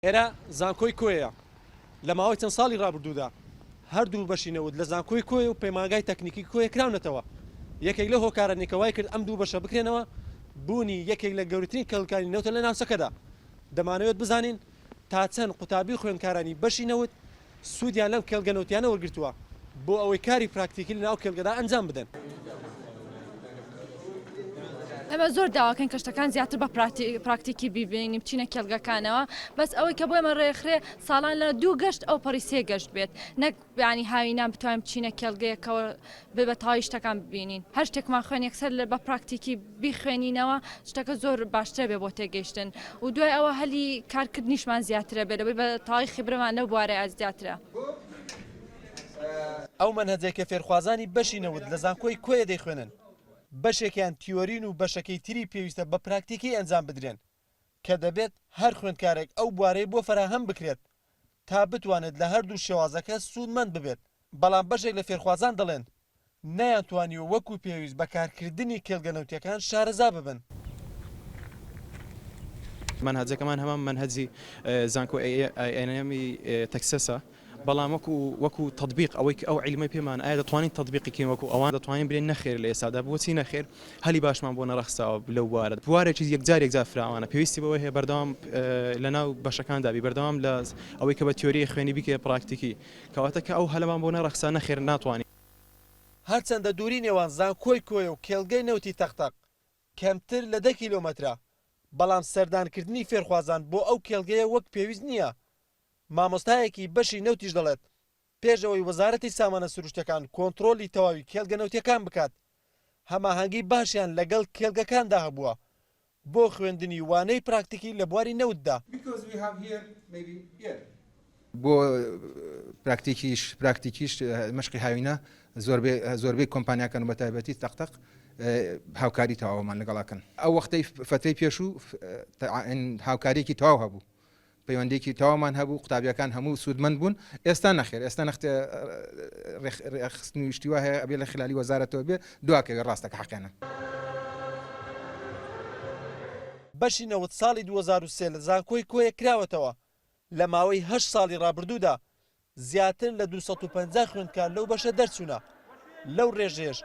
ئێرە زانکۆی کۆیە لە ماوەی چەند ساڵی ڕابردوودا هەردوو بەشینەوت لە زانکۆی کۆی و پەیمانگای تەکنیکی کۆیە کراونەتەوە. یەکێک لە هۆکارانێکەوەی کرد ئەم دوو بەشە بکرێنەوە بوونی یەکێک لە گەورەترین کەڵکانی نەوتە لە ناوچەکەدا. دەمانەوێت بزانین تا چەند قوتابی خوێندکارانی بەشینەوت سوودیان لەم کێڵگەنەوتیانە وەرگرتووە بۆ ئەوەی کاری پراکتیکی لە ناو کێڵگەدا ئەنجام بدەن. ئەمە زۆر داواکەین کەشتەکان زیاتر بە پراکتیکی بیبینیم بچینە کێڵگەکانەوە بەس ئەوەی کە بۆ ئێمە ڕێکخرێ ساڵان لە 2 گەشت ئەو پەڕی 3 گەشت بێت نەک بیانی هاوینان بتوانین بچینە کێڵگەیەکەوە بە تەواوی شتەکان ببینین. هەر شتێکمان خوێن یەکسەر بە پراکتیکی بیخوێنینەوە شتەکە زۆر باشترە بێ بۆ تێگەیشتن و دوای ئەوە هەلی کارکردنیشمان زیاترە بێت لەبەر بە تەواوی خبرەمان لەو بوارەیە زیاترە. ئەو مەنهەجێکە فێرخوازانی بەشینەوت لە زانکۆی کۆیە دەیخوێنن بەشێکیان تیۆرین و بەشەکەی تری پێویستە بە پراکتیکی ئەنجام بدرێن کە دەبێت هەر خوێندکارێک ئەو بوارەی بۆ فەراهەم بکرێت تا بتوانێت لە هەردوو شێوازەکە سوودمەند ببێت. بەڵام بەشێک لە فێرخوازان دەڵێن نەیانتوانیوە وەکو پێویست بەکارکردنی کێڵگەنەوتیەکان شارەزا ببن. منهجەکەمان هەمان منهجی زانکۆ ئەنەمی تەکسەسە بەڵام وەکو تطبیق ئەو عیلمەی پێمان ئایا دەتوانین تطبیقیکەین وەکو ئەوان دەتوانین برێن نەخێر لە ئێستادا بۆچی نەخێر هەلی باشمان بۆ نەڕەخساوە لەو بوارێکی یەکجار فراوانە پێویستی بەوەی هەیە بەردەوام لەناو بەشەکاندا بی بەردەوام لە ئەوەی کە بە تیۆری خوێنی بیکە پراکتیکی کەواتە کە ئەو هەلەمان بۆ نەڕەخسا نەخێر ناتوانین. هەرچەندە دووری نێوان زانکۆی کۆیە و کێڵگەی نەوتی تەختەق کەمتر لە 10 کیلۆمەترە بەڵام سەردانکردنی فێرخوازان بۆ ئەو کێڵگەیە وەک پێویست نییە. مامۆستایەکی بەشی نەوتیش دەڵێت پێشەوەی وەزارەتی سامانە سروشتەکان کۆنتڕۆلی تەواوی کێڵگەنەوتیەکان بکات هەماهەنگی باشیان لەگەڵ کێڵگەکاندا هەبووە بۆ خوێندنی وانەی پراکتیکی لە بواری نەوتدا. بۆ پراکتیکیش مەشقی هاوینە زۆربەی کۆمپانیاکان بە تایبەتی تەختەق هاوکاری تەواومان لەگەڵاکەن. ئەو وەختەی فترەی پێشوو هاوکاریەکی تەواو هەبوو پەیوەندێکی تەواومان هەبوو قوتابیەکان هەموو سوودمەند بوون. ئێستا نەخێر ئێستا ڕێخستنی شتیوا هەیە ئەبێ لە خلالی وەزارەتەوە بێ دواکەوێت ڕاستەکە حەقیانە. بەشی نەوت ساڵی 2003 لە زانکۆی کۆیە کراوەتەوە لە ماوەی 8 ساڵی ڕابردوودا زیاتر لە 250 خوێندکار لەو بەشە دەرچوونە. لەو ڕێژێش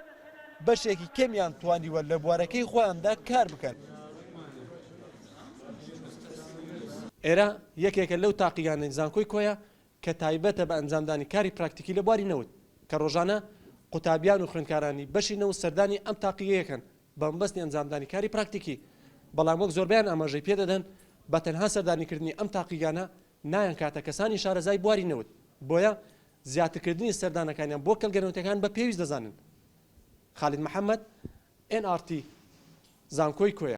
بەشێکی کەمیان توانیوە لە بوارەکەی خۆیاندا کار بکەن. ئێرە یەکێکە لەو تاقییانە زانکۆی کۆیە کە تایبەتە بە ئەنجامدانی کاری پراکتیکی لە بواری نەوت کە ڕۆژانە قوتابیان و خوێندکارانی بەشی نەوت سەردانی ئەم تاقیەکەن بە مەبەستی ئەنجامدانی کاری پراکتیکی. بەڵام وەک زۆربیان ئاماژەی پێدەدەن بە تەنها سەردانیکردنی ئەم تاقییانە نایان کاتە کەسانی شارەزای بواری نەوت بۆیە زیاترکردنی سەردانەکانیان بۆ کەڵگەنەوتەکان بە پێویست دەزانن. خالید محەممەد NRT زانکۆی کۆیە.